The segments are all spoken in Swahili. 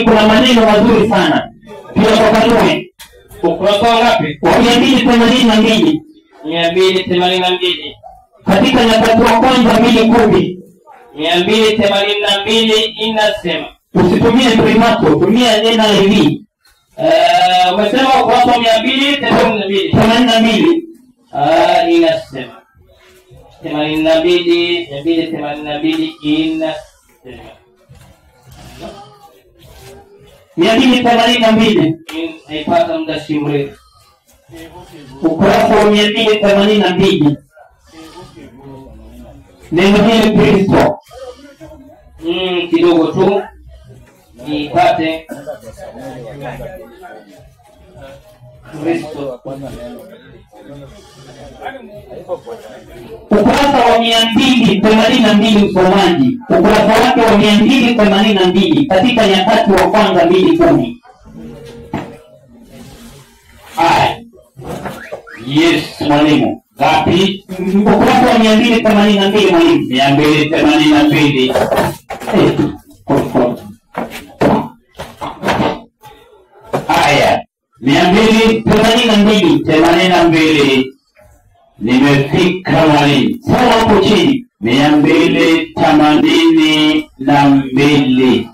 Kuna maneno mazuri sana. Pia kwa kanuni. Ukurasa ngapi? 282. 282. Katika Nyakati wa Kwanza 2:10. 282 inasema. Usitumie primato, tumia NIV. Umesema ukurasa 282. 82. Inasema. 282 inasema. 282. Naipata muda si mrefu. Ukurasa wa 282. Neno hili Kristo. Kidogo tu nipate Kristo. Ukurasa wa 282 msomaji. Ukurasa wake wa 282 katika Nyakati wa Kwanza 2:10. Yes, mwalimu. Ngapi? Ukurasa wa 282 mwalimu. 282. Haya. 282. Nimefika mwalimu. Sawa hapo chini. 282.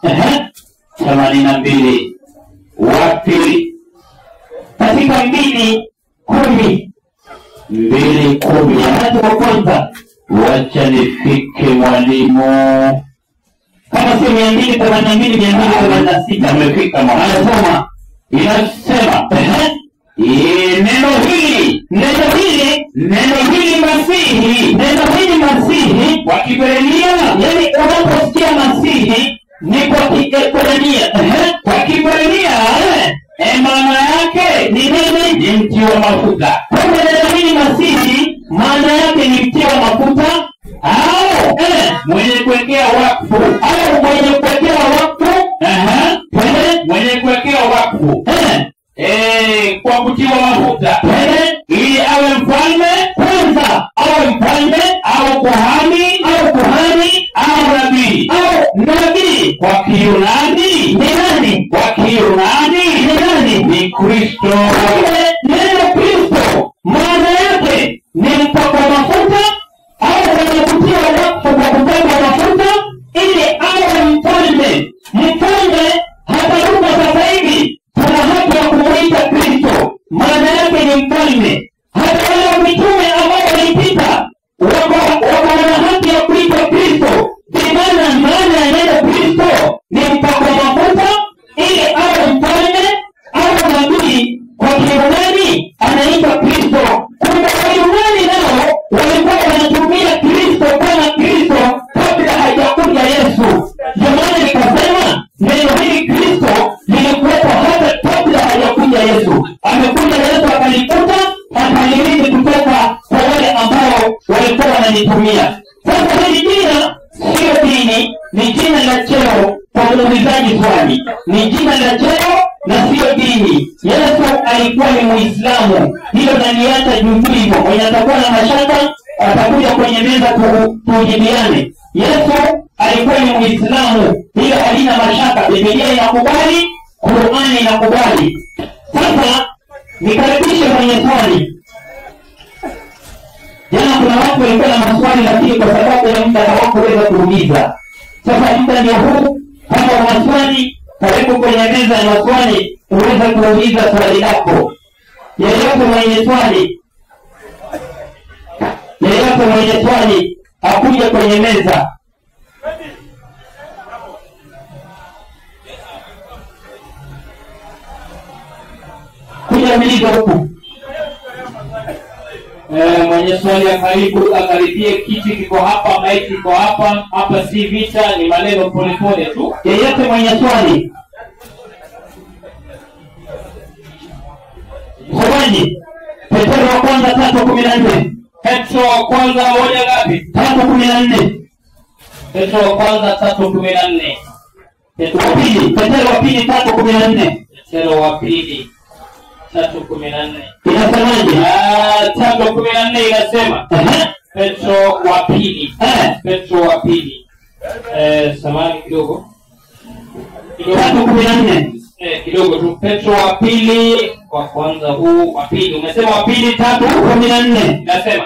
82. Wapi? Katika 2:10. 2:10. Nyakati wa Kwanza. Wacha nifike mwalimu. Kama sio 282, 286. Nimefika mwalimu. Anasoma. Inasema. Neno hili Masihi kwa Kiebrania, yani unaposikia Masihi ni kwa Kiebrania. Kwa Kiebrania maana yake ni nini? Ni mti wa mafuta. Kwa neno hili Masihi maana yake ni mti wa mafuta au mwenye kuwekea wakfu, au mwenye kuwekea wakfu, mwenye kuwekea wakfu kwa kutiwa mafuta ili awe mfalme kwanza, awe mfalme au kuhani au nabii. Kwa Kiyunani ni nani? Kwa Kiyunani Ni nani? ni Kristo. Neno Kristo maana yake ni mpakwa mafuta au mwenye kutiwa wakfu kwa kupakwa mafuta ili awe mfalme. Mfalme hata ruka sasa hivi tuna haki ya kumuita Kristo, maana yake ni mfalme. Hata wale mitume ambao walipita wako na haki ya kuitwa Kristo. Maana ya neno Kristo ni mpakwa mafuta ili awe mfalme au nabii. Kwa Kiyunani anaitwa Kristo. Kumbe Wayunani nao walikuwa wanatumia Kristo kama Kristo kabla hajakuja Yesu. Ndio maana nikasema neno hili Kristo lilikuwepo hata kabla hajakuja Yesu. Amekuja Yesu akalikuta, akalirithi kutoka kwa wale ambao walikuwa wanalitumia. Sasa hili jina sio dini, ni jina la cheo. Kwa muulizaji swali, ni jina la cheo na sio dini. Yesu alikuwa ni Muislamu, hilo naliacha juu hivyo. Mwenye atakuwa na mashaka atakuja kwenye meza tujibiane. Yesu alikuwa ni Muislamu, hilo halina mashaka. Biblia inakubali, Qur'ani inakubali. Sasa nikaribishe kwenye swali. Jana kuna watu walikuwa na maswali, lakini kwa sababu ya muda hawakuweza kuuliza. Sasa muda ndio huu. Kama una swali, karibu kwenye meza ya maswali uweze kuuliza swali lako. Yeyote mwenye swali akuje kwenye meza. Kuja milizo huku. Mwenye swali ya karibu akaribie, kiti kiko hapa, maiki kiko hapa. Hapa si vita, ni maneno polepole tu. Yeyote mwenye swali. Somaji. Petro wa kwanza 3:14. Petro wa kwanza moja ngapi? 3:14. Petro wa kwanza 3:14. Petro wa pili 3:14. Petro wa pili 3:14. Inasemaje? 3:14 inasema. Petro wa pili. Petro wa pili. Samahani kidogo. 3:14. Kidogo tu. Petro wa pili kwa kwanza huu wa pili. Umesema wa pili 3:14. Nasema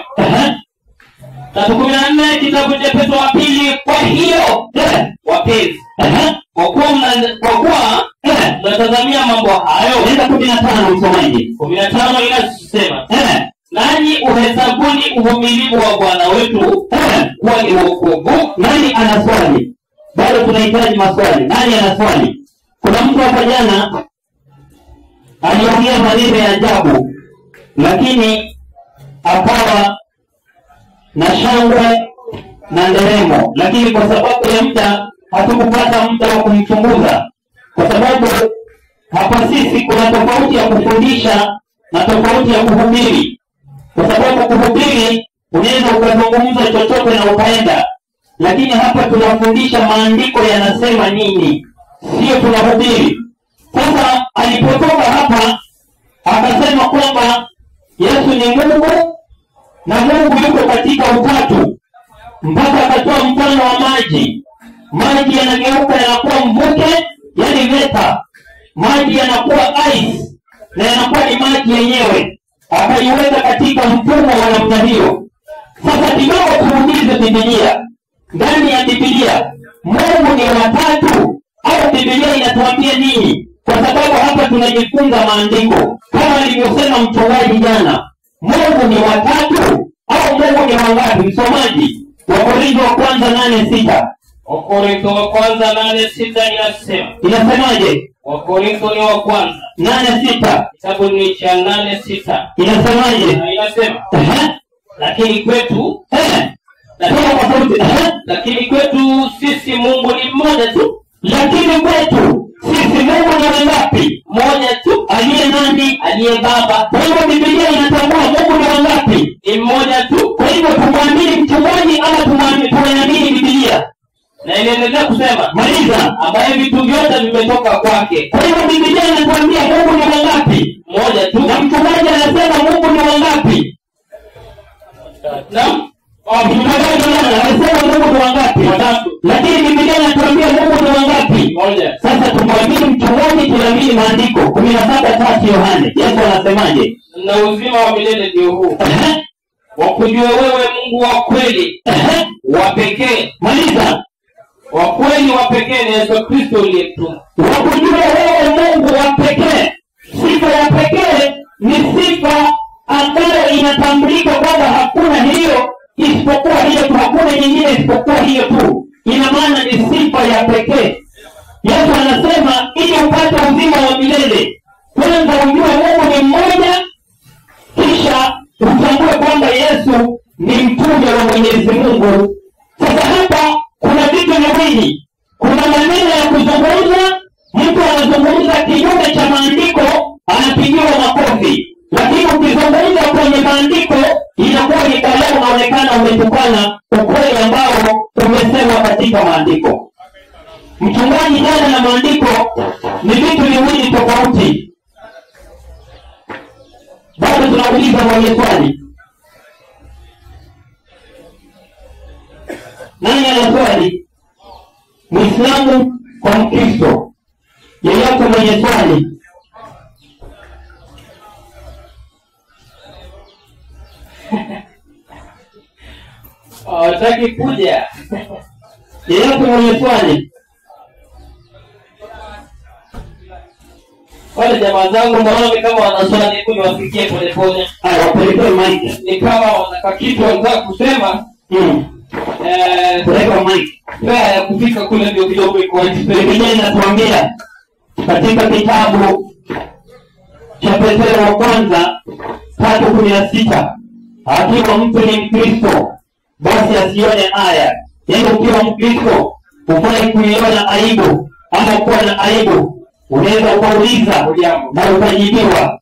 3:14 kitabu cha Petro wa pili. Kwa hiyo wapenzi, kwa kuwa tunatazamia mambo hayo. Nenda 15 msomaji. 15 inasema nanyi uhesabuni uvumilivu wa Bwana wetu kuwa ni wokovu. Nani ana swali? Bado tunahitaji maswali. Nani ana swali? Kuna mtu hapa jana aliongea maneno ya ajabu, lakini akawa na shangwe na nderemo, lakini kwa sababu ya muda hatukupata muda wa kumchunguza, kwa sababu hapa sisi kuna tofauti ya kufundisha na tofauti ya kuhubiri. Kwa sababu kuhubiri unaweza ukazungumza chochote na ukaenda, lakini hapa tunafundisha maandiko yanasema nini, sio tunahubiri. Sasa alipotoka hapa akasema kwamba Yesu ni Mungu na Mungu yuko katika utatu, mpaka akatoa mfano wa maji. Maji yanageuka yanakuwa mvuke, yani veta. Maji yanakuwa ice na yanakuwa ni maji yenyewe. Akaiweka katika mfumo wa namna hiyo. Sasa kidogo tuulize Biblia. Ndani ya Biblia Mungu ni watatu au Biblia inatuambia nini? Kwa sababu hapa tunajifunza maandiko. Kama alivyosema mchungaji jana, Mungu ni watatu au Mungu ni wangapi? Msomaji, Wakorintho wa kwanza 8:6. Wakorintho wa kwanza 8:6 inasema. Inasemaje? Wakorintho ni wa kwanza 8:6. Kitabu ni cha 8:6. Inasemaje? Inasema lakini kwetu lakini kwetu sisi Mungu ni mmoja tu. Lakini kwetu sisi Mungu ni wangapi? Mmoja tu. Aliye nani? Aliye Baba. Kwa hivyo Biblia inatambua Mungu ni wangapi? Ni mmoja tu. Kwa hivyo tumwamini mchungaji ama tuamini Biblia? Na inaendelea kusema maliza, ambaye vitu vyote vimetoka kwake. Kwa hivyo Biblia inatuambia Mungu ni wangapi? Mmoja tu. Na mchungaji anasema Mungu ni wangapi? Naam. Mchungaji anasema Mungu ni wangapi? Watatu. Lakini Biblia inatuambia Mungu ni wangapi? Moja. Sasa tumwamini mchungaji, tuamini maandiko. 17:3 Yohane. Yesu anasemaje? Na uzima wa milele ndio huu. Wakujue wewe Mungu wa kweli wa pekee. Maliza. Wa kweli wa pekee ni Yesu Kristo uliyemtuma. Wakujue wewe Mungu wa pekee. Sifa ya pekee ni sifa ambayo inatambulika kwamba hakuna hiyo isipokuwa hiyo tu, hakuna nyingine isipokuwa hiyo tu. Ina maana ni sifa ya pekee. Yesu anasema ili upate uzima wa milele, kwanza ujue Mungu ni mmoja, kisha utambue kwamba Yesu ni mtume wa Mwenyezi Mungu. Sasa hapa kuna vitu viwili. Kuna maneno ya kuzungumza, mtu anazungumza kinyume cha maandiko anapigiwa makofi. Lakini ukizungumza kwenye maandiko inakuwa ni kama unaonekana umetukana ukweli ambao umesemwa katika maandiko. Mchungaji jana na maandiko ni vitu viwili tofauti. Bado tunauliza mwenye swali. Nani ana swali? Muislamu kwa Mkristo? Yeyote mwenye swali? Hawataki kuja. Yeyote mwenye swali? Wale jamaa zangu mbona kama wanaswali hebu niwafikie pole pole. Wapeleke mic. Ni kama wanataka kitu wanataka kusema. Peleka mic. Baada ya kufika kule ndio kidogo iko wapi. Biblia inatuambia katika kitabu cha Petro wa kwanza 3:16, akiwa mtu ni Mkristo basi asione haya. Yaani ukiwa Mkristo ufai kuiona aibu ama kuwa na aibu. Unaweza ukauliza na utajibiwa.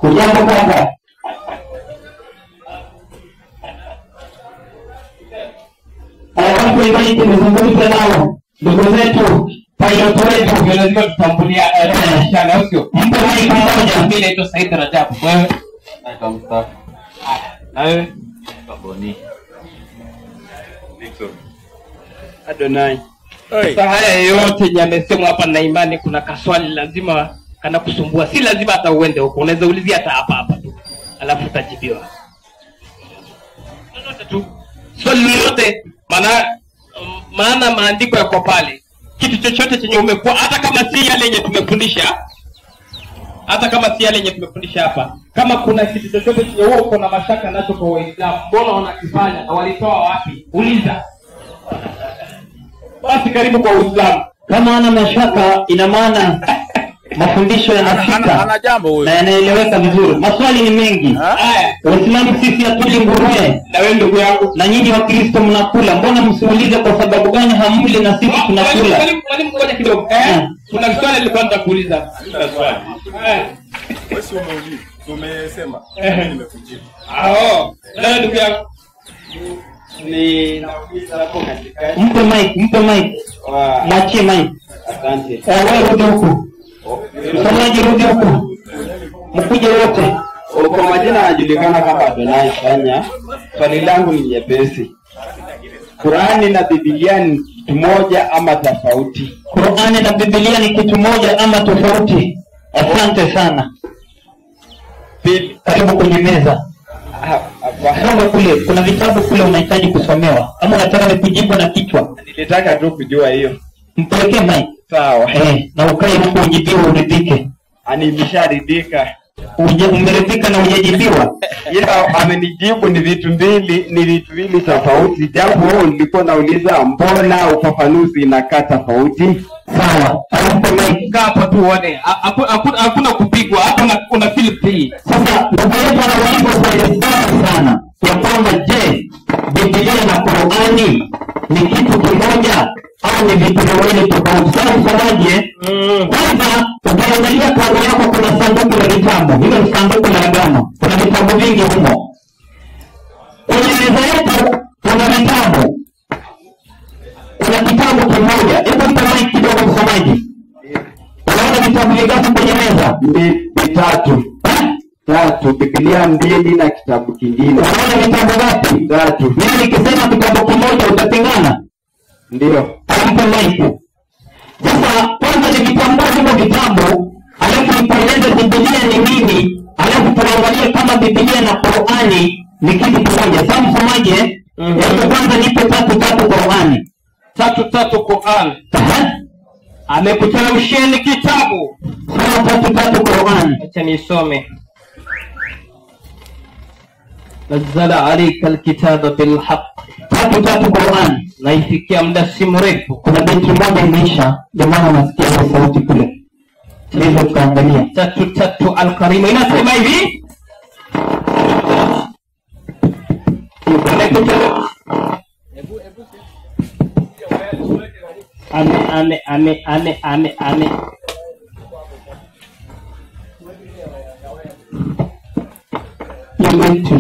Hujambo kaka? Watu wengine tumezungumza nao, ndugu zetu, pilot wetu, lazima tutambulia shana usio. mtu hai pamoja. Mimi naitwa Said Rajabu. Wewe? Naitwa Mustafa. Na wewe? Baboni. Victor. Adonai. Sasa haya yote yamesemwa hapa na imani, kuna kaswali lazima kanakusumbua. Si lazima hata uende huko, unaweza ulizia hata hapa tu. Alafu utajibiwa. Lolote tu. Swali lolote, maana maandiko yako pale. Kitu chochote chenye umekuwa, hata kama si yale yenye tumefundisha. Hata kama si yale yenye tumefundisha hapa. Kama kuna kitu chochote chenye wewe uko na mashaka nacho kwa Waislamu, mbona wanakifanya na walitoa wapi? Uliza. Basi karibu kwa Uislamu. Kama ana mashaka, ina maana mafundisho yanafika na yanaeleweka vizuri. Maswali ni mengi. Waislamu sisi hatuli nguruwe, na wewe ndugu yangu, na nyinyi wa Kristo mnakula. Mbona msiulize kwa sababu gani hamli na sisi tunakula? Mwalimu ngoja kidogo. Kuna swali nilikuwa nitakuuliza. Swali. Wewe sio umeuliza. Umesema. Nimekujibu. Na ndugu yangu, ni nauliza hapo katika Mpe mic. Mwachie mic. asante. Wewe rudi huko. Msamaji rudi huko. Mkuje wote. Kwa majina anajulikana kama Adonai Fanya. Swali langu ni nyepesi. Qur'ani na Biblia ni kitu moja ama tofauti? Qur'ani na Biblia ni kitu moja ama tofauti? Asante sana. Pili, Karibu kwenye meza. Soma kule, kuna vitabu kule unahitaji kusomewa. Ama unataka nikujibu na kichwa? nilitaka tu kujua hiyo. Mpelekee mic. Sawa. Na ukae huko ujibiwe uridhike. Nimesharidhika. Umeridhika na hujajibiwa? Ila amenijibu ni vitu mbili tofauti. Japo nilikuwa nauliza mbona ufafanuzi inakaa tofauti? Sawa. Hapo mic hapo tu uone. Hakuna kupigwa, hapa kuna feel free. Sasa ndugu yetu anauliza swali sana ya kwamba je, Biblia na Qur'ani ni kitu kimoja au ni vitu viwili tofauti? Sasa msomaji, kwanza ukiangalia kando yako kuna sanduku la vitabu. Hilo ni sanduku la agano. Kuna vitabu vingi humo. Kwenye meza yetu kuna vitabu. Kuna kitabu kimoja. Hebu mpe mic kidogo msomaji. Unaona vitabu vingapi kwenye meza? Vitatu. Biblia 2 na kitabu kingine. Unaona vitabu ngapi? 3. Mimi nikisema kitabu kimoja utapingana? Ndio. Hapo mic. Sasa kwanza nikitambua hivyo vitabu, alafu nipeleze Biblia ni nini, alafu tuangalie kama Biblia na Qur'ani ni kitu kimoja. Sasa msomaji, kwanza nipe 3 Qur'ani. 3 Qur'an. Amekuteremsheni kitabu. Soma 3 Qur'ani. Acha nisome. Nazzala alayka alkitaba bilhaq. 3 Qur'ani. Naifikia muda si mrefu. Kuna beti moja imeisha, ndio maana unasikia sauti kule. Ndio tukaangalia. 3 Al-Karim inasema hivi. Ame. Yetu.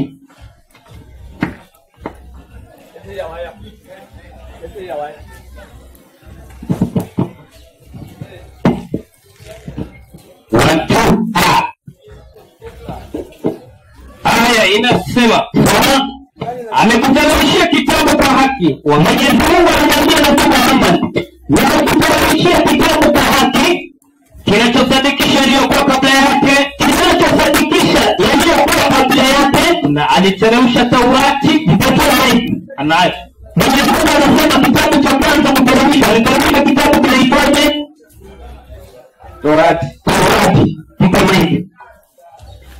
Aya inasema amekuteremshia kitabu kwa haki. Mwenyezi Mungu anamwambia Nabii Muhammad, nimekuteremshia kitabu kwa haki kinachosadikisha yaliyokuwa kabla yake, na aliteremsha Taurati. Anaye Mwenyezi Mungu anasema kitabu cha kwanza kuteremsha, aliteremsha kitabu kinaitwaje? Torati. Mkamaji.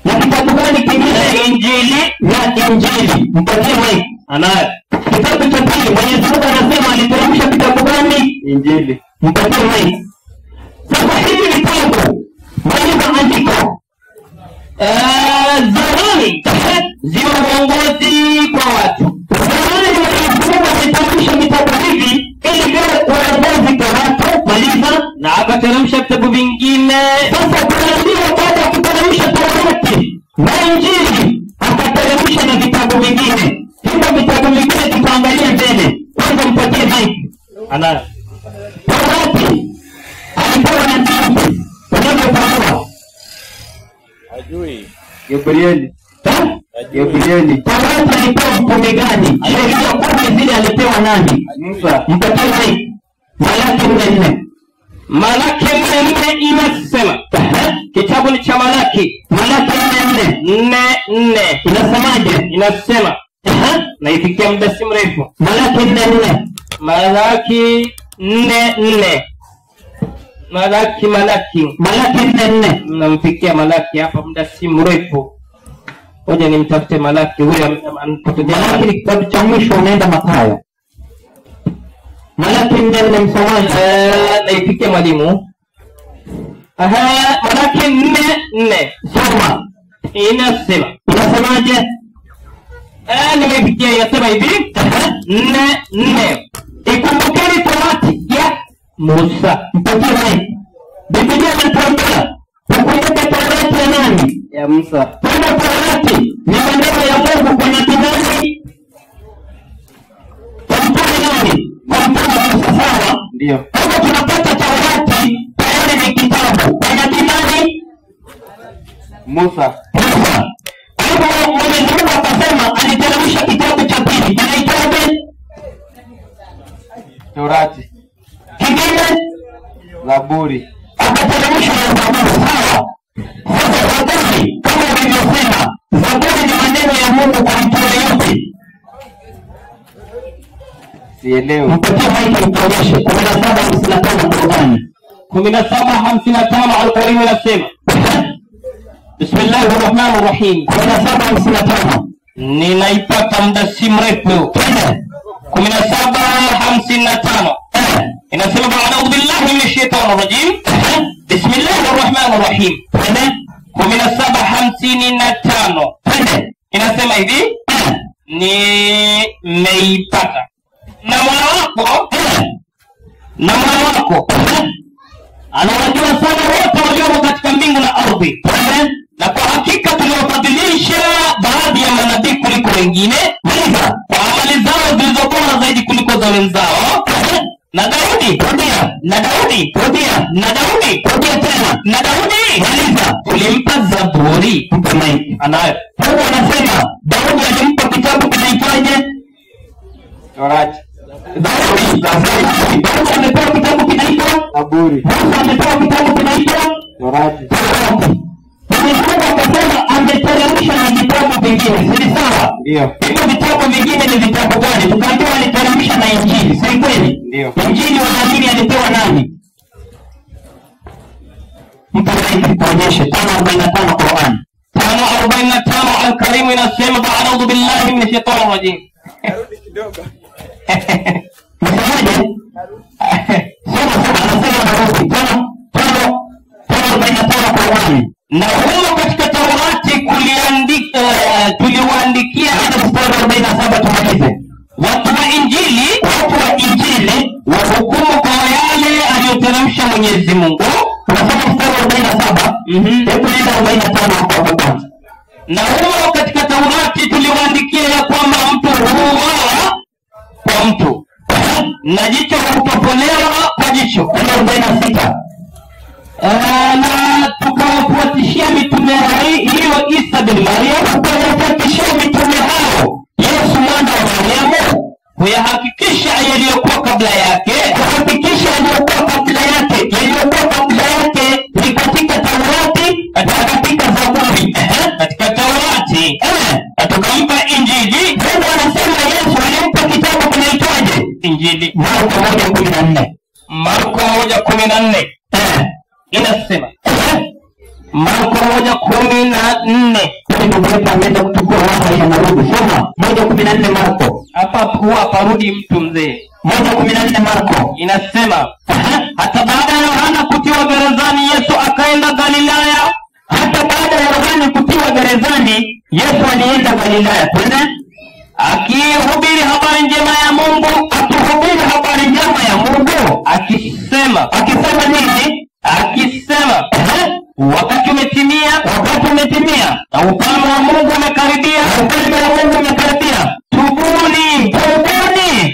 Na kitabu gani kingine? Injili. Mpatie mic. Anaye kitabu cha pili Mwenyezi Mungu anasema aliteremsha kitabu gani? Injili. Mpatie mic. Sasa hivi vitabu moja andiko zamani zima uongozi kwa watu. Zamani Mungu ameteremsha vitabu hivi ili viwe uongozi kwa watu. Maliza. Na akateremsha vitabu vingine. Sasa tunaambiwa baada ya kuteremsha Torati na Injili akateremsha na vitabu vingine. Hivyo vitabu vingine tutaangalia mbele. Kwanza mpatie mic. Anaye Torati alipewa na Mungu. Unavyofahamu Ajui. Gabrieli. Torati alipewa mtume gani? Sheria 10 zile alipewa nani? Musa. Mpatie mic. Malaki 4:4. Malaki 4:4 inasema, kitabu ni cha Malaki. Malaki 4:4 inasemaje? Inasema, naifikia muda si mrefu. Malaki 4:4. Malaki 4:4. Malaki 4:4. Namfikia Malaki hapa muda si mrefu. Ngoja nimtafute Malaki huyo anapotokea. Malaki ni kitabu cha mwisho, unaenda Mathayo. Malaki 4:4 msomaji. Naifikia mwalimu. Malaki 4:4. Soma. Inasema, Inasemaje? Nimefikia, inasema hivi. 4:4. Ikumbukeni Torati ya Musa. Mpatie mai. Biblia inatuambia tukumbuke Torati ya nani? Ya Musa. Kwamba Torati ni maneno ya Mungu kwa nabii gani? Kwa mtume nani? Kwa mtume Musa, sawa? Ndio. Kama tunapata Torati tayari ni kitabu kwa nabii nani? Musa. Musa. Kwa hivyo Mwenyezi Mungu akasema aliteremsha kitabu cha pili. Kinaitwaje? Torati. Kingine? Zaburi. Akateremsha ya Zaburi, sawa? Sasa Zaburi, kama nilivyosema, Zaburi ni maneno ya Mungu kwa mtume yote. Sielewi. Mpatie maiki mtuonyeshe 17:55 Qur'ani. 17:55 Al-Karim inasema, Bismillahirrahmanirrahim. 17:55. Ninaipata muda si mrefu. 17:55 inasema, a'udhu billahi minash shaitani rajim. Bismillahirrahmanirrahim. 17:55 inasema hivi, nimeipata na Mola wako anawajua sana wote walio katika mbingu na ardhi, na kwa hakika tuliwafadhilisha baadhi ya manabii kuliko wengine kwa amali zao zilizo bora zaidi kuliko za wenzao. Na Daudi tulimpa Zaburi. Anayo. Mungu anasema Daudi alimpa kitabu kinaitwaje? Torati. Daudi amepewa kitabu kinaitwa Zaburi. Musa amepewa kitabu kinaitwa Torati. Mwenyezi Mungu akasema angeteremsha na vitabu vingine, si sawa? Ndio. Hivyo vitabu vingine ni vitabu gani? Tukaambiwa aliteremsha na Injili, si kweli? Ndio. Injili wanaamini alipewa nani? Mtawahi kuonyesha 5:45 Qur'an. 5:45 Al-Karim inasema, a'udhu billahi minash shaitani rajim. Narudi kidogo. Msemaje? Soma anasema narudi. 5:45 Qur'an. Na humo katika Taurati tuliwaandikia mstari 47 tumalize. watu wa Injili wahukumu kwa yale aliyoteremsha Mwenyezi Mungu. Tunasoma mstari 47. Hebu nenda 45 kwa kwanza. Na humo katika Taurati tuliwaandikia ya kwamba mtu huuawa kwa mtu na jicho hutopolewa kwa jicho. 46. Na tukawafuatishia mitume hiyo Isa bin Maryam, tukawafuatishia mitume hao Yesu mwana wa Mariamu, kuyahakikisha yaliyokuwa kabla yake, kuhakikisha yaliyokuwa kabla yake. Yaliyokuwa kabla yake ni katika Taurati, katika Zaburi, katika Taurati, na tukampa Injili. Mungu anasema Yesu alimpa kitabu kinaitwaje? Injili. Marko 1:14. Marko 1:14 inasema, Marko 1:14. Ndio ameenda kuchukua wao yanarudi. Soma 1:14 Marko. Hapa parudi mtu mzee. 1:14 Marko. Inasema, hata baada ya Yohana kutiwa gerezani Yesu akaenda Galilaya. Hata baada ya Yohana kutiwa gerezani Yesu alienda Galilaya. Twende. Akihubiri habari njema ya Mungu, akihubiri habari njema ya Mungu, akisema nini? Akisema, wakati umetimia, na ufalme wa Mungu umekaribia, tubuni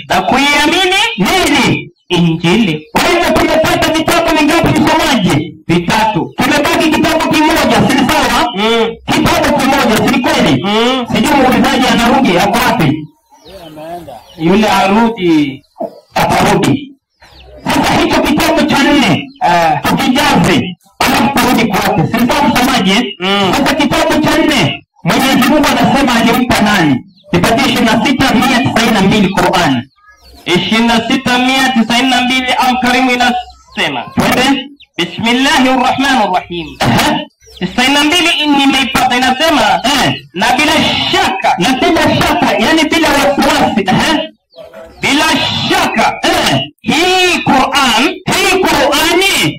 na kuiamini nini? Injili. Kwa hivyo tumepata vitabu vingapi msomaji? 3. Tumebaki kitabu kimoja, si sawa? Kitabu kimoja, si kweli? Sijui muulizaji anarudi, hapo wapi? Yule arudi. Atarudi. Sasa hicho kitabu cha 4 tukijaze alafu turudi kwake. Sasa msamaje? Sasa kitabu cha 4 Mwenyezi Mungu anasema alimpa nani? Nipatie 26:192 Qur'an. 26:192 Al-Karim inasema. Twende. Bismillahirrahmanirrahim. 92 nimeipata inasema na bila shaka, yani bila wasiwasi, bila shaka hii Qur'ani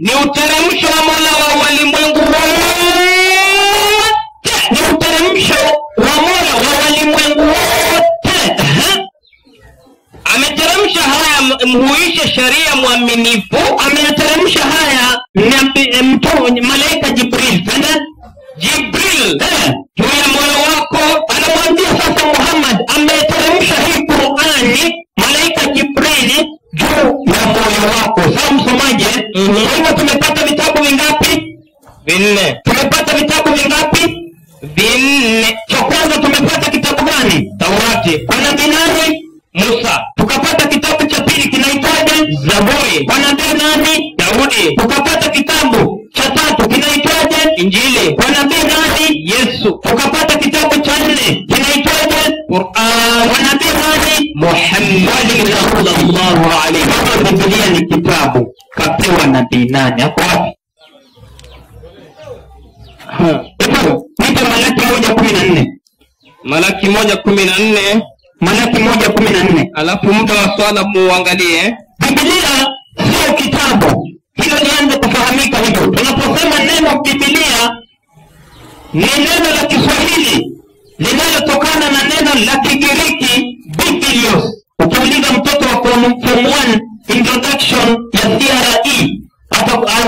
ni uteremsho wa Mola wa walimwengu wote. Ni uteremsho wa Mola wa walimwengu wote. Ameteremsha haya mhuishe sharia mwaminifu. Ameteremsha haya mtume malaika Jibril. Jibril juu ya moyo wako anamwambia sasa Muhammad ameteremsha hii Qur'ani malaika Jibril juu ya moyo wako. Sasa msomaje? Hivyo tumepata vitabu vingapi? 4. Tumepata vitabu vingapi? 4. Cha kwanza tumepata kitabu gani? Taurati. Kwa nabii nani? Musa. Tukapata kitabu cha pili kinaitwaje? Zaburi. Kwa nabii nani? Daudi. Tukapata kitabu cha tatu kinaitwaje? Injili. Kwa nabii nani? Yesu. Tukapata kitabu cha 4 kinaitwaje? Qur'an. Kwa nabii nani? Muhammad sallallahu alaihi wasallam. Biblia ni kitabu kapewa nabii nani? Hapo wapi? Nipe Malaki 1:14. Malaki 1:14. Alafu muda wa swala muangalie. Biblia sio kitabu. Hilo lianze kufahamika hivyo. Tunaposema neno Biblia ni neno la Kiswahili linalotokana na neno la Kigiriki Biblios. Ukiuliza mtoto wa form 1 introduction ya CRE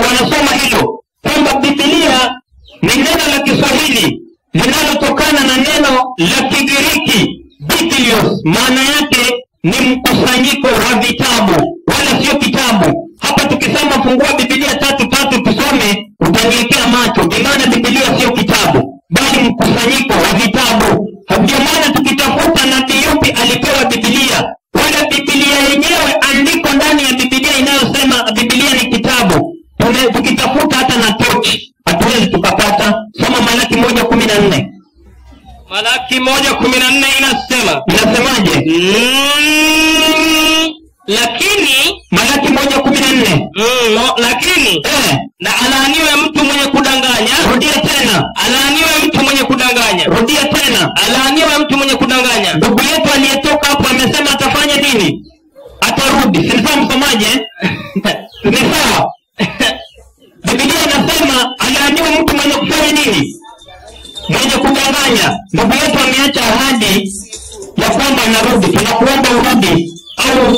wanasoma hilo kwamba Biblia ni neno la Kiswahili linalotokana na neno la Kigiriki Biblios. Maana yake ni mkusanyiko wa vitabu wala sio kitabu. Hapa tukisema fungua Biblia 3:3 tusome utaniwekea macho. Maana Biblia sio kitabu bali mkusanyiko wa vitabu. Ndio maana tukitafuta nabii yupi alipewa Biblia wala Biblia yenyewe andiko ndani ya Biblia inayosema Biblia ni kitabu. Tukitafuta hata na tochi hatuwezi tukapata. Soma Malaki 1:14. Malaki 1:14 inasema. Inasemaje? Lakini Malaki 1:14. Lakini na alaaniwe mtu mwenye kudanganya. Rudia tena. Alaaniwe mtu mwenye kudanganya. Rudia tena. Alaaniwe mtu mwenye kudanganya. Ndugu yetu aliyetoka hapo amesema atafanya nini? Atarudi. Sasa msomaje? Ni sawa. Biblia inasema alaaniwe mtu mwenye kufanya nini? Mwenye kudanganya. Ndugu yetu ameacha ahadi ya kwamba anarudi. Tunakuomba urudi, au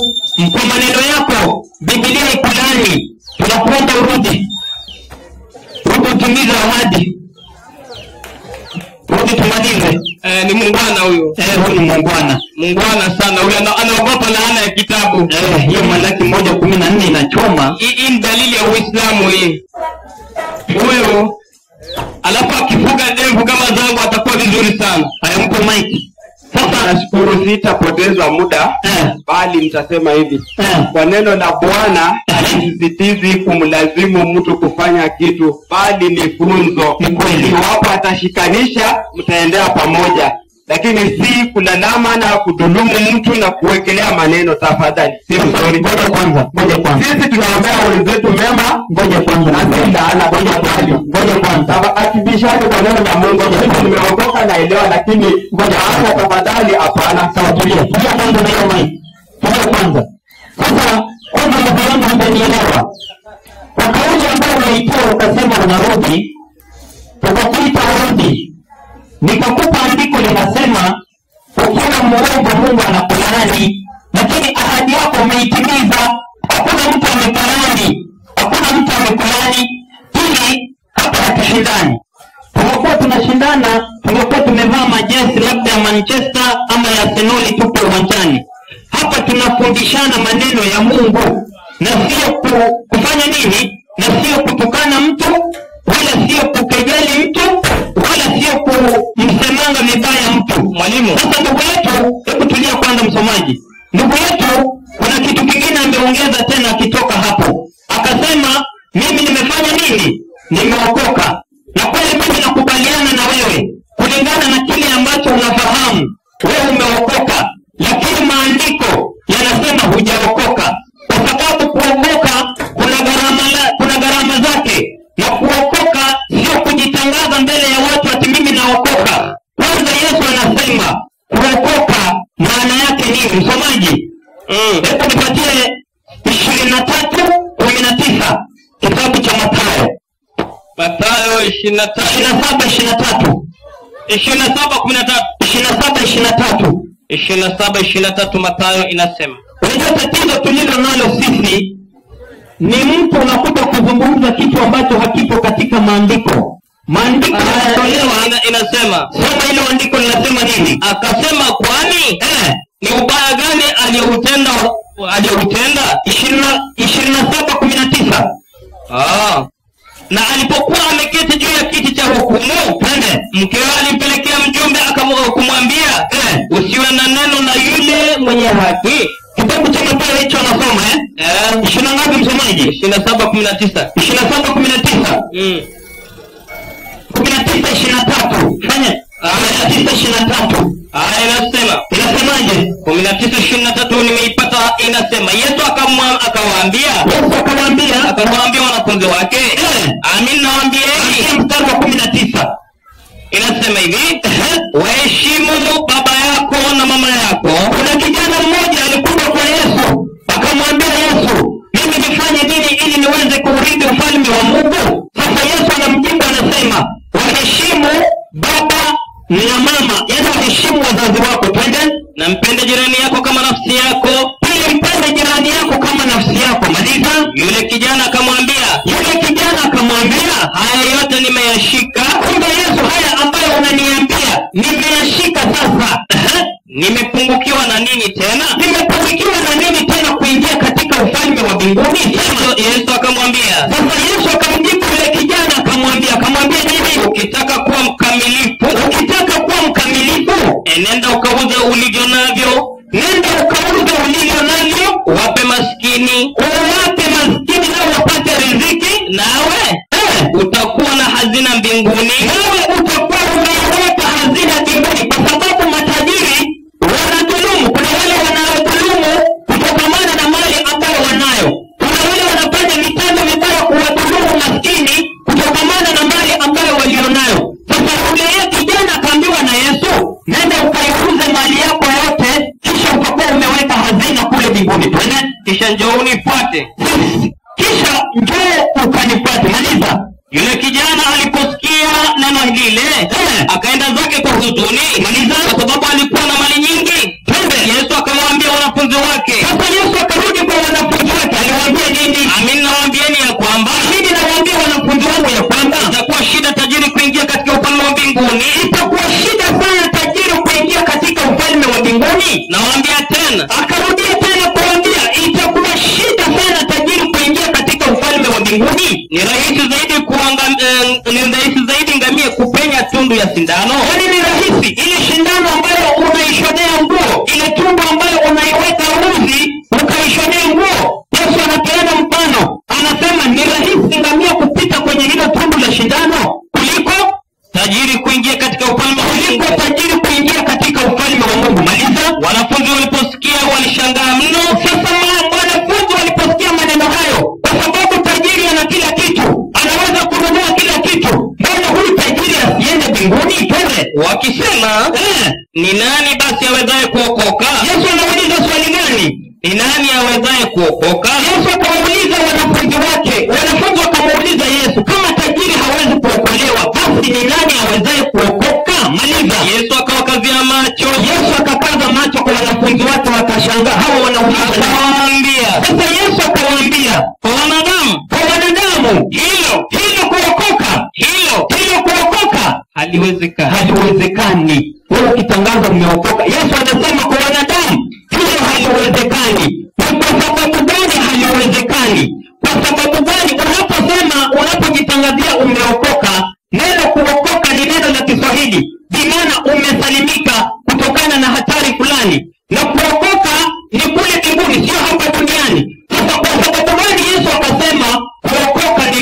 kwa maneno yako Biblia ikulaani. Tunakuomba urudi. Timiza ahadi. Rudi tumalize. Ni muungwana huyo. Huyu ni muungwana. Muungwana sana. Huyo anaogopa laana ya kitabu. Hiyo Malaki 1:14 inachoma. Hii ni dalili ya Uislamu hii. Huyo alafu akifuga ndevu kama zangu atakuwa vizuri sana. Hayampo Mike. Sasa nashukuru sitapoteza muda bali nitasema hivi. Kwa neno la Bwana sisitizi kumlazimu mtu kufanya kitu bali ni funzo. Iwapo atashikanisha mtaendea pamoja. Lakini si kulalama na kudhulumu mtu na kuwekelea maneno tafadhali. Si mzuri. Ngoja kwanza. Sisi tunaombea wenzetu mema. Ngoja kwanza. Ngoja kwanza. Akibishana kwa neno la Mungu. Sisi nimeokoka naelewa lakini ngoja tafadhali hapana. Sawa tulia. Ngoja kwanza na hiyo mic. Ngoja kwanza. Sasa kwanza ndugu yangu mtanielewa. Kwa kauli ambayo unaitoa ukasema unarudi. Tukakuita urudi. Nikakupa andiko linasema ukiwa muongo Mungu anakulaani, lakini ahadi yako umeitimiza. Hakuna mtu amekulaani. Hili hapa hatushindani. Tumekuwa tunashindana, tumekuwa tumevaa majezi labda ya Manchester ama ya Arsenal tupo uwanjani. Hapa tunafundishana maneno ya Mungu na sio kufanya nini? Na sio kutukana mtu wala sio kukejeli mtu wala sio kumsemanga mibaya mtu. Mwalimu, sasa ndugu yetu, hebu tulia kwanza msomaji. Ndugu yetu kuna kitu kingine ameongeza tena akitoka hapo. mimi nimefanya nini? Nimeokoka. Na kweli mimi nakubaliana na wewe kulingana na kile ambacho unafahamu, wewe umeokoka, lakini maandiko yanasema hujaokoka, kwa sababu kuokoka kuna gharama zake, na kuokoka sio kujitangaza mbele ya watu ati mimi naokoka. Kwanza Yesu anasema kuokoka maana yake nini? Msomaji, hebu nipatie 23:19 kitabu cha Mathayo. Mathayo 27:23 Mathayo inasema. Unajua tatizo tulilo nalo sisi ni mtu unakuta kuzungumza kitu ambacho hakipo katika maandiko. Maandiko yanatolewa inasema. Soma ile andiko linasema nini? Akasema kwani ni ubaya gani aliyoutenda 27:19. Na alipokuwa ameketi juu ya kiti cha hukumu, mkewe alimpelekea mjumbe akamwambia, usiwe na neno na yule mwenye haki. Kitabu cha Mathayo hicho anasoma 20 ngapi msomaji? 27:19. 27:19. 19:23. Fanya 19:23. Inasema. Inasemaje? 19:23 nimeipata. Inasema Yesu akamwambia wanafunzi wake, amin nawaambieni, mstari wa 19 inasema hivi, waheshimu baba yako na mama yako. Kuna kijana mmoja alikuja kwa Yesu akamwambia Yesu, mimi nifanye nini ili niweze kuurithi ufalme wa Mungu? Sasa Yesu anamjibu anasema, waheshimu baba na mama, yaani waheshimu wazazi wako. Twende. Na mpende jirani yako kama nafsi yako. Pili, mpende jirani yako kama nafsi yako. Maliza. Yule kijana akamwambia, haya yote nimeyashika. Kumbe Yesu, haya ambayo unaniambia nimeyashika sasa. Nimepungukiwa na nini tena? Nimepungukiwa na nini tena kuingia katika ufalme wa mbinguni? Yesu akamwambia. Sasa Yesu akamjibu yule kijana akamwambia nini? Ukitaka kuwa mkamilifu, nenda ukauze ulivyo navyo. Wape maskini nao wapate riziki, nawe utakuwa na hazina mbinguni. Kwa sababu matajiri wanadhulumu. Kuna wale wanaodhulumu kutokamana na mali ambayo wanayo. Kuna wale wanafanya mitendo mibaya kuwadhulumu maskini kutokamana na mali ambayo walionayo. Sasa yule kijana akaambiwa na Yesu, nenda ukaiuze mali yako yote, kisha utakuwa umeweka hazina kule mbinguni. Twende. Kisha njoo unifuate. Maliza. Yule kijana aliposikia neno lile, akaenda zake kwa huzuni, kwa sababu alikuwa na mali nyingi. Yesu akamwambia wanafunzi wake. Sasa Yesu akarudi kwa wanafunzi wake, aliwaambia nini? Amin nawaambieni ya kwamba, wanafunzi wangu ya kwamba itakuwa shida tajiri kuingia katika ufalme wa mbinguni. Itakuwa shida sana tajiri kuingia katika ufalme wa mbinguni. Nawaambia tena. Akarudia tena kuambia, itakuwa shida sana tajiri kuingia katika ufalme wa mbinguni. Ni rahisi zaidi ngamia kupenya tundu ya sindano. Kwani ni rahisi ile shindano ambayo unaishonea nguo, ile tundu ambayo unaiweka uzi ukaishonea nguo? Yesu anapeana mfano, anasema ni rahisi ngamia kupita kwenye hilo tundu la shindano kuliko tajiri kuingia katika ufalme wa Mungu. Maliza. Wanafunzi waliposikia walishangaa mno. Sasa wanafunzi waliposikia maneno hayo, kwa sababu tajiri ana kila kitu, anaweza kununua kila kitu, mbona huyu tajiri asiende mbinguni? Twende. Wakisema, ni nani basi awezaye kuokoka? Yesu anauliza swali gani? Ni nani awezaye kuokoka? Yesu akamuuliza wanafunzi wake. Wanafunzi wakamuuliza Yesu, kama tajiri hawezi kuokolewa, basi ni nani awezaye kuokoka? Maliza. Yesu akawakazia macho. Yesu akakaza macho kwa wanafunzi wake, wakashangaa hawa wanauliza. Sasa Yesu akawaambia, kwa wanadamu hilo kuokoka haliwezekani. Wewe ukitangaza umeokoka, Yesu anasema kwa wanadamu hilo haliwezekani. Kwa sababu gani haliwezekani? Kwa sababu gani? Unapojitangazia umeokoka, neno kuokoka ni neno la Kiswahili, bimaana umesalimika kutokana na hatari fulani, na kuokoka ni kule mbinguni, sio hapa duniani. Sasa kwa sababu gani Yesu akasema kuokoka ni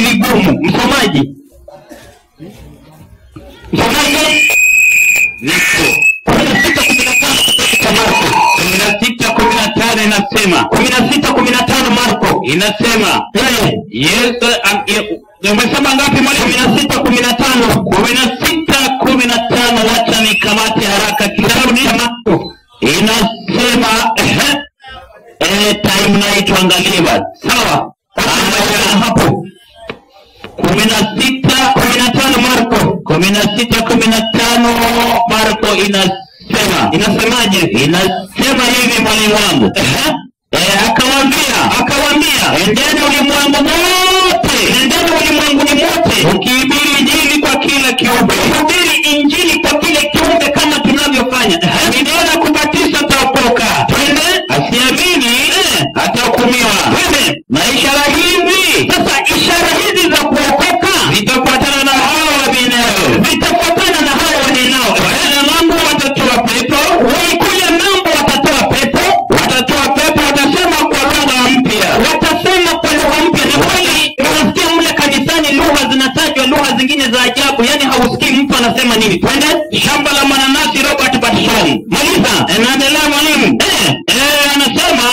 inasema Yesu umesema ngapi mwalimu? 16:15 wacha nikamate haraka kitabu cha Marko. Inasema time na tuangalie basi. Sawa? Hapo 16:15 Marko 16:15 Marko inasemaje? Inasema hivi mwalimu wangu. Akawaambia endeni ulimwenguni mote ukihubiri injili kwa kila kiumbe. Hubiri injili kwa kila kiumbe kama tunavyofanya. Ninaona kubatiza ataokoka. Twende. Asiamini atahukumiwa. Twende. Na ishara hizi. Sasa ishara hizi za kuokoka zitafuatana na hao wavinao. Zitafuatana na hao waninao. Wale mambo watatoa pepo. Wakule mambo watatoa pepo. Watatoa pepo, watasema kwa lugha mpya. Watasema kwa lugha mpya. Na kweli unasikia mle kanisani lugha zinatajwa, lugha zingine za ajabu. Yani hausikii mtu anasema nini. Twende. Shamba la mananasi Robert Batishoni. Maliza. Naendelea mwalimu. Anasema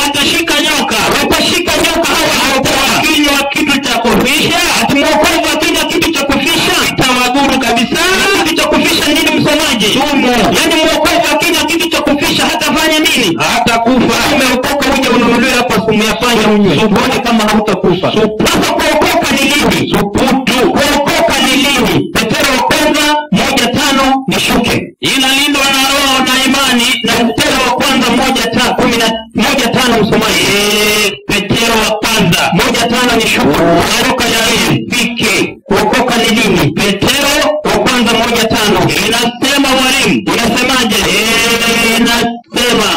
watashika nyoka. Watashika nyoka hawa kinywa kitu cha kufisha. Atimwokovu akinywa kitu cha kufisha itawadhuru kabisa. Kitu cha kufisha nini msomaji? Sumu. Yani mwokovu akinywa kitu cha kufisha hatafanya nini? Hatakufa. Umeokoka uje ununuliwe kwa sumu yafanya unywe. Subone kama hautakufa. Sasa kuokoka ni lini? Suputu. Kuokoka ni lini? Petero wa kwanza 1:5 nishuke. Inalindwa na roho na imani. Na Petero wa kwanza 1:5 msomaji. Petero wa kwanza 1:5 nishuke. Aruka ya fike. Kuokoka ni lini? Petero wa kwanza 1:5. Inasema mwalimu. Inasemaje? Inasema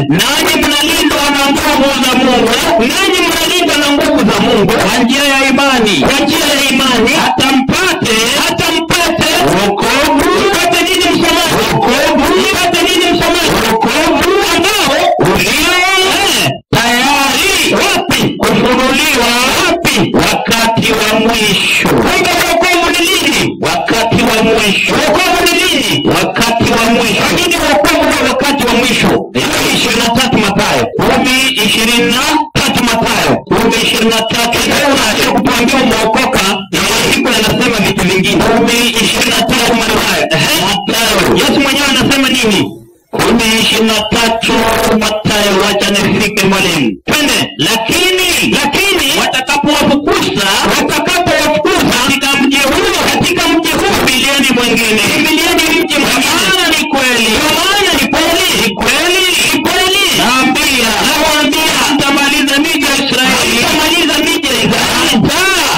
nanyi mnalindwa na nguvu za Mungu. Nanyi mnalindwa na nguvu za Mungu kwa njia ya imani. Kwa njia ya imani hata mpate wokovu. Mpate nini msomaji? Wokovu. Mpate nini msomaji? Wokovu ambao ulio tayari wapi? Kufunuliwa wapi? Wakati wa mwisho. Wokovu ni lini? Wakati wa mwisho. Wokovu ni lini? Wakati wa mwisho. Lakini wokovu ni wakati wa mwisho. 23 Mathayo 10:23 Mathayo 10:23. Leo kutuambia umeokoka na maandiko yanasema vitu vingine. 10:23 Mathayo. Yesu mwenyewe anasema nini? 10:23 Mathayo. Wacha nifike mwalimu. Twende. Lakini watakapowafukuza katika mji huu bilioni mwingine. Bilioni mji mwingine. Maana ni kweli. Nawaambia mtamaliza miji ya Israeli.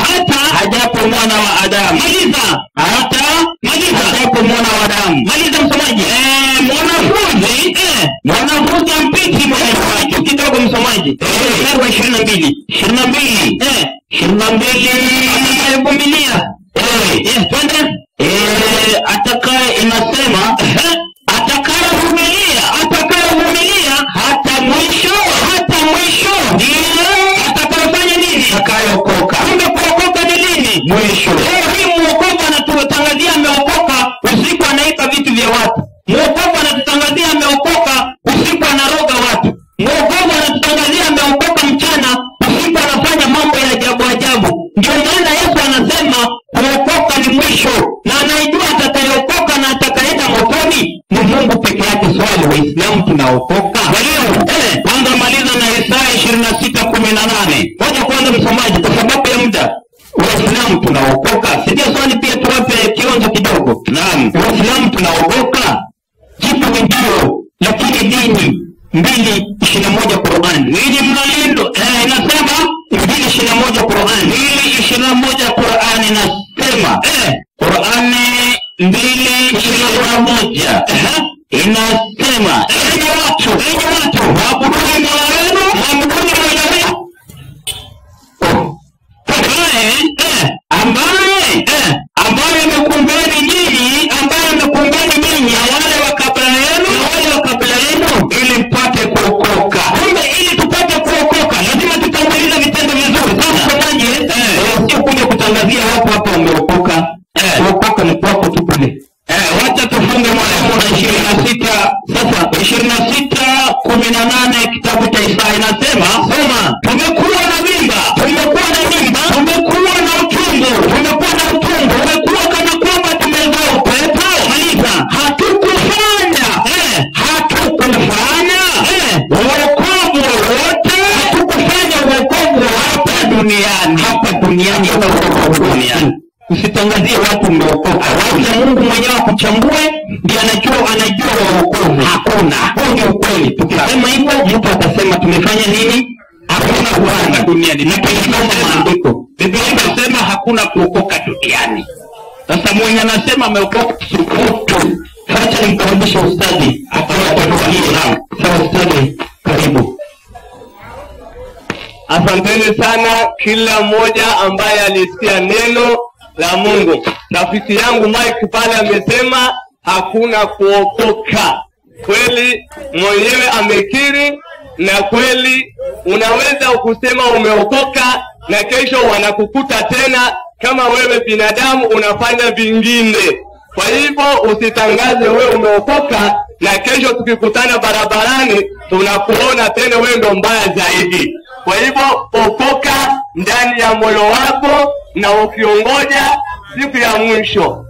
Hata hajapo mwana wa Adamu. Hajapo mwana wa Adamu. Maliza msomaji. Mwanafunzi ampiti mwanafunzi kidogo msomaji. Mstari wa 22. 22 twende. Atakaye inasema atakayevumilia hata mwisho ndiye atakayefanya nini? Atakayeokoka. Kumbe kuokoka ni lini? Mwisho. Hii mwokovu anatutangazia ameokoka, usiku anaiba vitu vya watu. Mwokovu anatutangazia ameokoka, usiku anaroga watu. Mwokovu anatutangazia ameokoka mchana, usiku anafanya mambo ya ajabu. Ndio maana Yesu anasema kuokoka ni mwisho, na anaijua atakayeokoka na atakayeenda motoni ni Mungu peke yake. Swali, Waislamu tunaokoka? Kwanza maliza na Isaya 26:18. Ngoja kwanza msomaji kwa sababu ya muda. Waislamu tunaokoka? Sija swali pia tuwape kionjo kidogo. Naam. Waislamu tunaokoka? Jibu ni ndio, lakini dini 2:21 Qur'an. Nini mnalindo? Inasema 2:21 Qur'an. 2:21 Qur'an inasema. Qur'an 2:21. Inasema enyi watu waabuduni Mola wenu. Ambaye amekumbeni nyinyi na wale wa kabla yenu ili mpate kuokoka. Kumbe ili tupate kuokoka lazima tutangulize vitendo vizuri. Sasa msomaji, sio kuja kutangazia watu hapa wameokoka. Kuokoka ni kwako tu kule. Wacha tufunge mwalimu na 26. Sasa 26:18 kitabu cha Isaya inasema, soma, tumekuwa duniani hata uko duniani. Usitangazie watu umeokoka. Wacha Mungu mwenyewe akuchambue, ndiye anajua wokovu. Hakuna. Huo ndio ukweli. Tukisema hivyo mtu atasema tumefanya nini? Hakuna Bwana duniani. Na tukisoma maandiko, Biblia inasema hakuna kuokoka duniani. Sasa mwenye anasema ameokoka sukutu. Acha nimkaribishe ustadi hapa kwa hili lao. Sawa ustadi, karibu. Asanteni sana kila mmoja ambaye alisikia neno la Mungu. Rafiki yangu Mike pale amesema hakuna kuokoka. Kweli mwenyewe amekiri, na kweli unaweza kusema umeokoka na kesho wanakukuta tena kama wewe binadamu unafanya vingine. Kwa hivyo usitangaze wewe umeokoka na kesho tukikutana barabarani tunakuona tena wewe ndo mbaya zaidi. Kwa hivyo okoka ndani ya moyo wako na ukiongoja siku ya mwisho.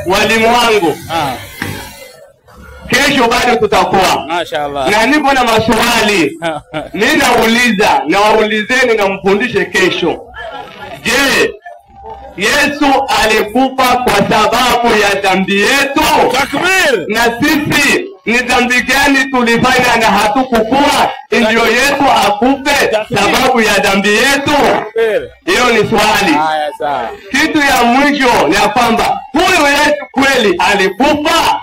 Walimu wangu, kesho bado tutakuwa. Mashaallah. Na nipo na maswali. Ninauliza na waulizeni na mfundishe kesho. Je, Yesu alikufa kwa sababu ya dhambi yetu? Takbir. Na sisi ni dhambi gani tulifanya na hatukukuwa ndio Yesu akufe sababu ya dhambi yetu? Hiyo ni swali. Haya sawa. Kitu ya mwisho ni kwamba huyu Yesu kweli alikufa?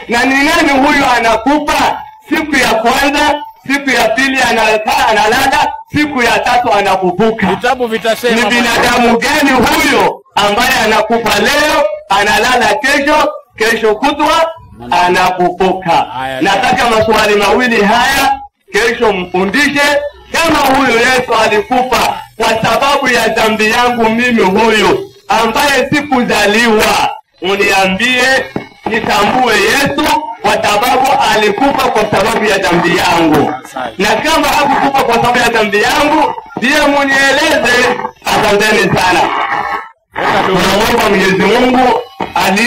Na ni nani huyu anakufa? Siku ya kwanza, siku ya pili anakaa analala, siku ya tatu anafufuka. Vitabu vitasema ni binadamu gani huyo ambaye anakufa leo, analala kesho kutwa anafufuka? Nataka maswali mawili haya kesho mfundishe. Kama huyo Yesu alikufa kwa sababu ya dhambi yangu mimi huyu ambaye sikuzaliwa, uniambie nitambue Yesu kwa sababu alikufa kwa sababu ya dhambi yangu. Na kama hakukufa kwa sababu ya dhambi yangu, ndiye munieleze. Asanteni sana. Tunamuomba Mwenyezi Mungu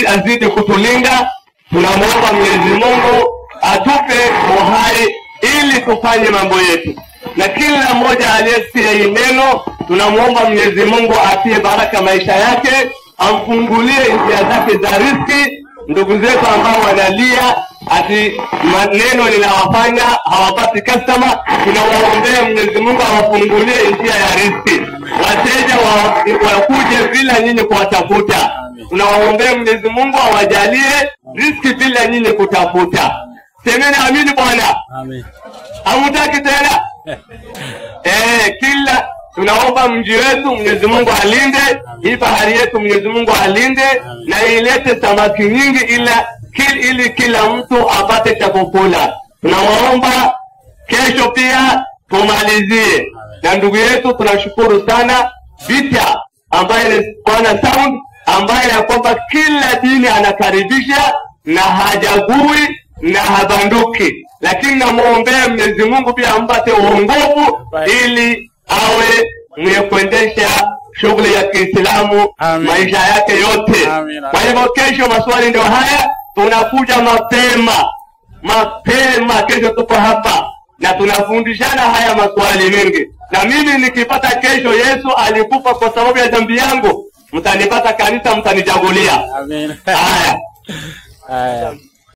azidi kutulinda. Tunamuomba Mwenyezi Mungu atupe uhai ili tufanye mambo yetu. Na kila mmoja aliyesikia hii neno, tunamuomba Mwenyezi Mungu atie baraka maisha yake, amfungulie njia zake za riziki. Ndugu zetu ambao wanalia ati maneno linawafanya hawapati customer, tunawaombea Mwenyezi Mungu awafungulie njia ya riziki. Wateja wakuje bila nyinyi kuwatafuta. Tunawaombea Mwenyezi Mungu awajalie riziki bila nyinyi kutafuta. Semeni amini Bwana. Amen. Hamutaki tena? Kila tunaomba mji wetu Mwenyezi Mungu alinde, hii bahari yetu Mwenyezi Mungu alinde, na ilete samaki nyingi ili kila mtu apate cha kukula. Tunawaomba kesho pia tumalizie. Na ndugu yetu tunashukuru sana Vita ambaye ni Bwana Sound, ambaye ya kwamba kila dini anakaribisha na hajagui na habanduki, lakini namuombea Mwenyezi Mungu pia ampate uongofu ili awe mwenye kuendesha shughuli ya Kiislamu maisha yake yote. Kwa hivyo kesho maswali ndio haya, tunakuja mapema kesho tuko hapa na tunafundishana haya maswali mengi. Na mimi nikipata kesho Yesu alikufa kwa sababu ya dhambi yangu, mtanipata kanisa, mtanijagulia. Amen. Haya.